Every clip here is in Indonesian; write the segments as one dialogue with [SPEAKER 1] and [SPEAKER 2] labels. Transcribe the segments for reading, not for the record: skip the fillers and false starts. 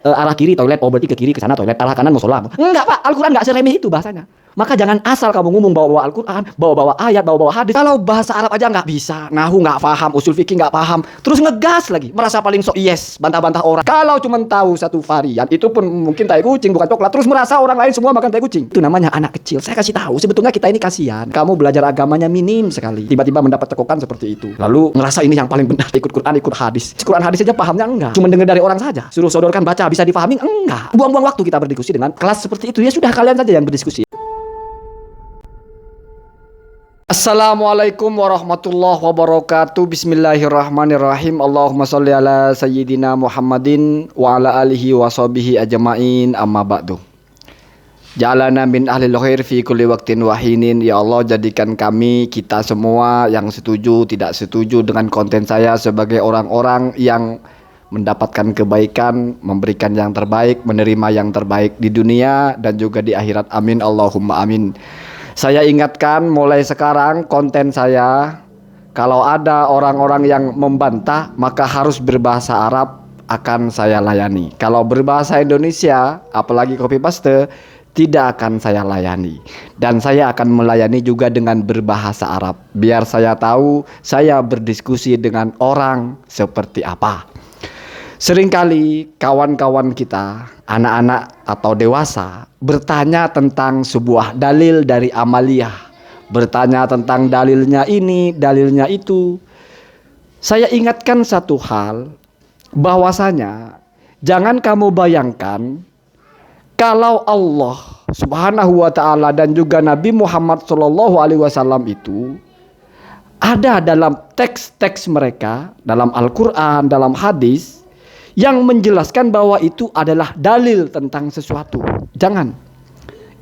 [SPEAKER 1] arah kiri toilet, oh berarti ke kiri, ke sana toilet, arah kanan musola. Enggak Pak, Al-Quran enggak seremeh itu bahasanya. Maka jangan asal kamu ngomong bawa-bawa Al-Quran, bawa-bawa ayat, bawa-bawa hadis. Kalau bahasa Arab aja nggak bisa, nahu nggak paham, usul fikih nggak paham, terus ngegas lagi, merasa paling sok yes, bantah-bantah orang. Kalau cuma tahu satu varian, itu pun mungkin tai kucing bukan coklat, terus merasa orang lain semua makan tai kucing. Itu namanya anak kecil. Saya kasih tahu, sebetulnya kita ini kasihan. Kamu belajar agamanya minim sekali, tiba-tiba mendapat cekokan seperti itu. Lalu ngerasa ini yang paling benar, ikut Quran, ikut hadis. Quran hadis aja pahamnya enggak, cuma dengar dari orang saja. Suruh sodorkan baca bisa dipahami enggak. Buang-buang waktu kita berdiskusi dengan kelas seperti itu. Ya sudah, kalian saja yang berdiskusi. Assalamualaikum warahmatullahi wabarakatuh. Bismillahirrahmanirrahim. Allahumma sholli ala sayyidina Muhammadin wa ala alihi wa sahbihi ajma'in, amma ba'du. Ja'alana min ahlil khair fi kulli waqtin wa hinin. Ya Allah, jadikan kami, kita semua yang setuju tidak setuju dengan konten saya sebagai orang-orang yang mendapatkan kebaikan, memberikan yang terbaik, menerima yang terbaik di dunia dan juga di akhirat. Amin Allahumma amin. Saya ingatkan mulai sekarang konten saya, kalau ada orang-orang yang membantah maka harus berbahasa Arab, akan saya layani. Kalau berbahasa Indonesia, apalagi copy paste, tidak akan saya layani. Dan saya akan melayani juga dengan berbahasa Arab, biar saya tahu saya berdiskusi dengan orang seperti apa. Seringkali kawan-kawan kita, anak-anak atau dewasa, bertanya tentang sebuah dalil dari amaliyah, bertanya tentang dalilnya ini, dalilnya itu. Saya ingatkan satu hal, bahwasanya jangan kamu bayangkan kalau Allah Subhanahu wa ta'ala dan juga Nabi Muhammad SAW itu ada dalam teks-teks mereka, dalam Al-Quran, dalam hadis, yang menjelaskan bahwa itu adalah dalil tentang sesuatu. Jangan.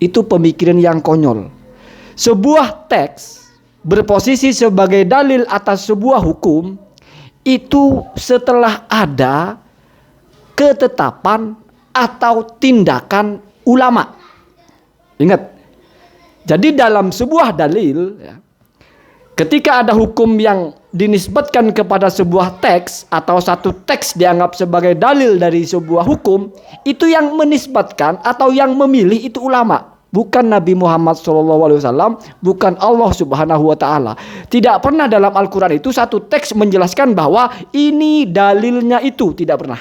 [SPEAKER 1] Itu pemikiran yang konyol. Sebuah teks berposisi sebagai dalil atas sebuah hukum itu setelah ada ketetapan atau tindakan ulama. Ingat. Jadi dalam sebuah dalil, ya, ketika ada hukum yang dinisbatkan kepada sebuah teks atau satu teks dianggap sebagai dalil dari sebuah hukum, itu yang menisbatkan atau yang memilih itu ulama, bukan Nabi Muhammad SAW, bukan Allah Subhanahu wa ta'ala. Tidak pernah dalam Al-Quran itu satu teks menjelaskan bahwa ini dalilnya itu, tidak pernah.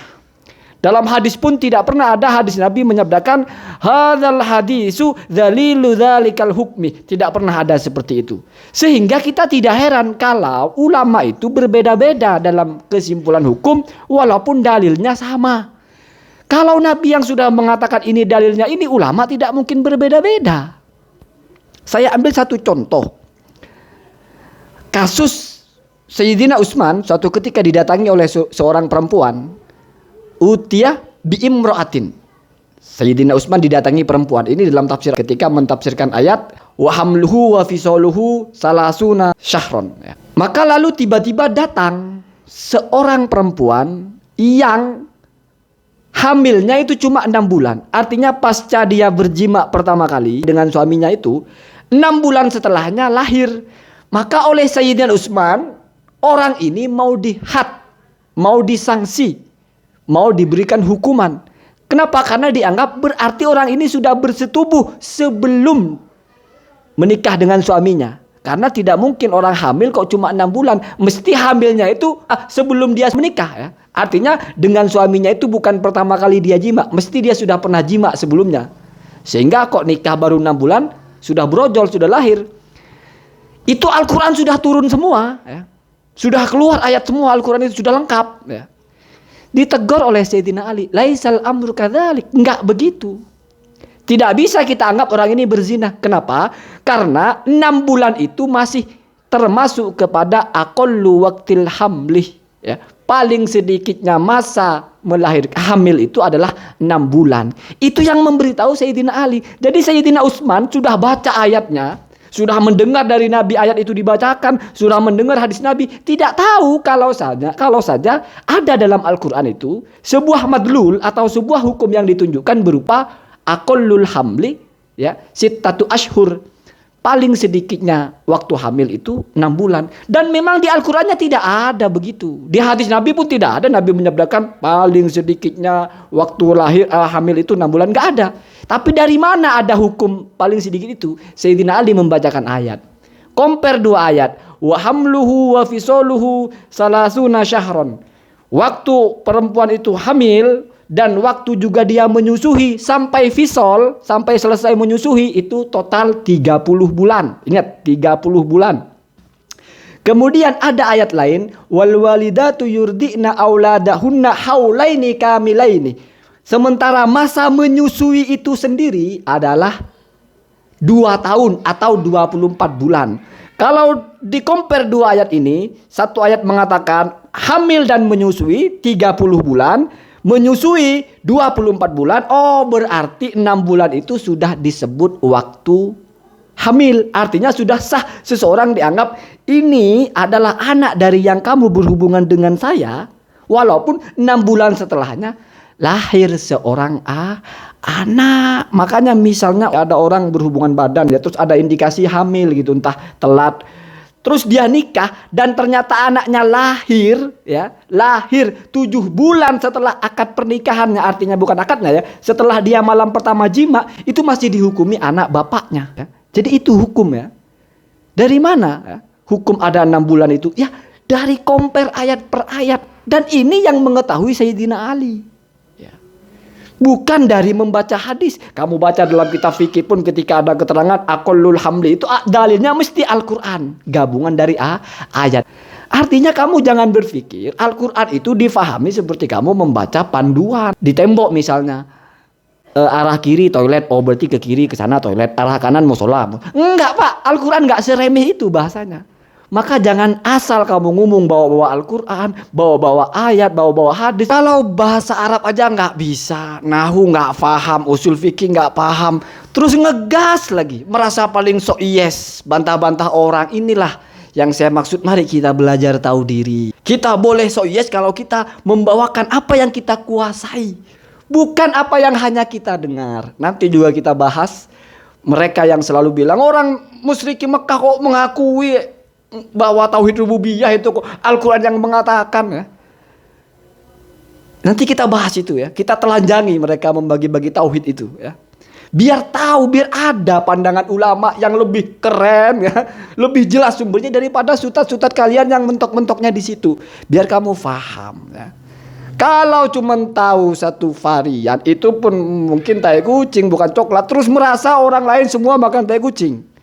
[SPEAKER 1] Dalam hadis pun tidak pernah ada hadis Nabi menyabdakan hadzal hadisu dzalilu dzalikal hukmi. Tidak pernah ada seperti itu. Sehingga kita tidak heran kalau ulama itu berbeda-beda dalam kesimpulan hukum walaupun dalilnya sama. Kalau Nabi yang sudah mengatakan ini dalilnya ini, ulama tidak mungkin berbeda-beda. Saya ambil satu contoh. Kasus Sayyidina Utsman suatu ketika didatangi oleh seorang perempuan, Utiyah bi'imro'atin. Sayyidina Utsman didatangi perempuan. Ini dalam tafsir ketika mentafsirkan ayat wa hamluhu wa fisoluhu salasuna syahron. Maka lalu tiba-tiba datang seorang perempuan yang hamilnya itu cuma 6 bulan. Artinya pasca dia berjima pertama kali dengan suaminya itu 6 bulan setelahnya lahir. Maka oleh Sayyidina Utsman, orang ini mau dihad, mau disangsi, mau diberikan hukuman. Kenapa? Karena dianggap berarti orang ini sudah bersetubuh sebelum menikah dengan suaminya. Karena tidak mungkin orang hamil kok cuma 6 bulan. Mesti hamilnya itu sebelum dia menikah, ya. Artinya dengan suaminya itu bukan pertama kali dia jima, mesti dia sudah pernah jima sebelumnya. Sehingga kok nikah baru 6 bulan sudah brojol, sudah lahir. Itu Al-Quran sudah turun semua, ya. Sudah keluar ayat semua, Al-Quran itu sudah lengkap, ya. Ditegur oleh Sayyidina Ali, laisal amru kadzalik, enggak begitu. Tidak bisa kita anggap orang ini berzina. Kenapa? Karena 6 bulan itu masih termasuk kepada aqallu waqtil hamlih, ya. Paling sedikitnya masa melahirkan hamil itu adalah 6 bulan. Itu yang memberitahu Sayyidina Ali. Jadi Sayyidina Utsman sudah baca ayatnya, sudah mendengar dari Nabi ayat itu dibacakan, sudah mendengar hadis Nabi, tidak tahu kalau saja ada dalam Al-Quran itu sebuah madlul atau sebuah hukum yang ditunjukkan berupa aqallul hamli, ya, sittatu ashhur, paling sedikitnya waktu hamil itu 6 bulan. Dan memang di Al-Qur'annya tidak ada begitu. Di hadis Nabi pun tidak ada Nabi menyabdakan paling sedikitnya waktu hamil itu 6 bulan, nggak ada. Tapi dari mana ada hukum paling sedikit itu? Sayyidina Ali membacakan ayat. Compare 2 ayat. Wa hamluhu wa fisaluhu salasuna syahron. Waktu perempuan itu hamil dan waktu juga dia menyusui sampai fisol, sampai selesai menyusui itu total 30 bulan. Ingat, 30 bulan. Kemudian ada ayat lain, wal walidatu yurdi'na auladahunna haulaini kamilaini. Sementara masa menyusui itu sendiri adalah 2 tahun atau 24 bulan. Kalau di compare 2 ayat ini, satu ayat mengatakan hamil dan menyusui 30 bulan, menyusui 24 bulan. Oh, berarti 6 bulan itu sudah disebut waktu hamil. Artinya sudah sah, seseorang dianggap ini adalah anak dari yang kamu berhubungan dengan saya. Walaupun 6 bulan setelahnya lahir seorang anak. Makanya misalnya ada orang berhubungan badan ya, terus ada indikasi hamil gitu, entah telat, terus dia nikah dan ternyata anaknya lahir 7 bulan setelah akad pernikahannya, artinya bukan akadnya ya, setelah dia malam pertama jima, itu masih dihukumi anak bapaknya ya. Jadi itu hukum ya. Dari mana ya? Hukum ada 6 bulan itu? Ya dari compare ayat per ayat. Dan ini yang mengetahui Sayyidina Ali. Bukan dari membaca hadis. Kamu baca dalam kitab fikih pun ketika ada keterangan aqallul hamli, itu dalilnya mesti Al-Quran. Gabungan dari ayat. Artinya kamu jangan berpikir Al-Quran itu difahami seperti kamu membaca panduan. Di tembok misalnya, arah kiri toilet, oh berarti ke kiri ke sana toilet, arah kanan musola. Enggak Pak, Al-Quran enggak seremeh itu bahasanya. Maka jangan asal kamu ngomong bawa-bawa Al-Quran, bawa-bawa ayat, bawa-bawa hadis. Kalau bahasa Arab aja nggak bisa, nahu nggak paham, usul fikih nggak paham, terus ngegas lagi, merasa paling sok yes, bantah-bantah orang. Inilah yang saya maksud, mari kita belajar tahu diri. Kita boleh sok yes kalau kita membawakan apa yang kita kuasai, bukan apa yang hanya kita dengar. Nanti juga kita bahas mereka yang selalu bilang orang musyrikin Mekah kok mengakui bahwa tauhid rububiyah itu kok Al-Quran yang mengatakan ya. Nanti kita bahas itu ya. Kita telanjangi mereka membagi-bagi tauhid itu ya. Biar tahu, biar ada pandangan ulama yang lebih keren ya, lebih jelas sumbernya daripada sutat-sutat kalian yang mentok-mentoknya di situ. Biar kamu paham ya. Kalau cuma tahu satu varian, itu pun mungkin tai kucing bukan coklat, terus merasa orang lain semua makan tai kucing.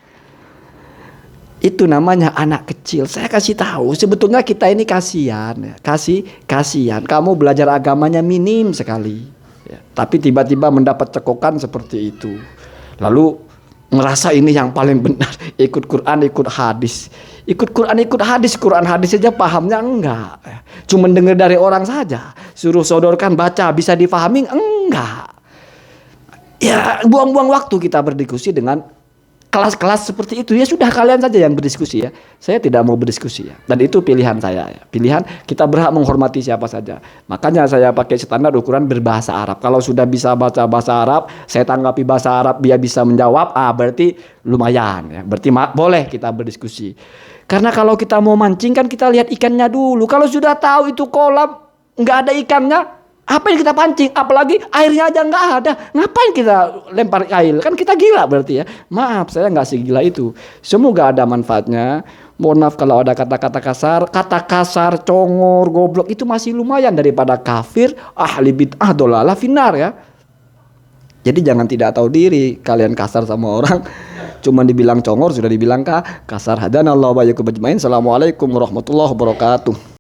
[SPEAKER 1] Itu namanya anak kecil. Saya kasih tahu, sebetulnya kita ini kasihan ya. Kasihan. Kamu belajar agamanya minim sekali ya. Tapi tiba-tiba mendapat cekokan seperti itu. Lalu ngerasa ini yang paling benar. Ikut Quran, ikut hadis. Ikut Quran, ikut hadis. Quran hadis saja pahamnya enggak ya. Cuma dengar dari orang saja. Suruh sodorkan, baca, bisa difahami enggak. Ya buang-buang waktu kita berdiskusi dengan kelas-kelas seperti itu. Ya sudah, kalian saja yang berdiskusi ya. Saya tidak mau berdiskusi ya. Dan itu pilihan saya ya. Pilihan, kita berhak menghormati siapa saja. Makanya saya pakai standar ukuran berbahasa Arab. Kalau sudah bisa baca bahasa Arab, saya tanggapi bahasa Arab, dia bisa menjawab, berarti lumayan ya. Berarti boleh kita berdiskusi. Karena kalau kita mau mancing kan kita lihat ikannya dulu. Kalau sudah tahu itu kolam nggak ada ikannya, apa yang kita pancing? Apalagi airnya aja nggak ada, ngapain kita lempar air? Kan kita gila berarti ya. Maaf, saya nggak segila itu. Semoga ada manfaatnya. Mohon maaf kalau ada kata-kata kasar. Kata kasar, congor, goblok itu masih lumayan daripada kafir, ahli bid'ah, dolalah, finar ya. Jadi jangan tidak tahu diri. Kalian kasar sama orang, cuma dibilang congor sudah dibilang kasar. Hadanallahu wa iyyakum ajmain. Assalamualaikum warahmatullahi wabarakatuh.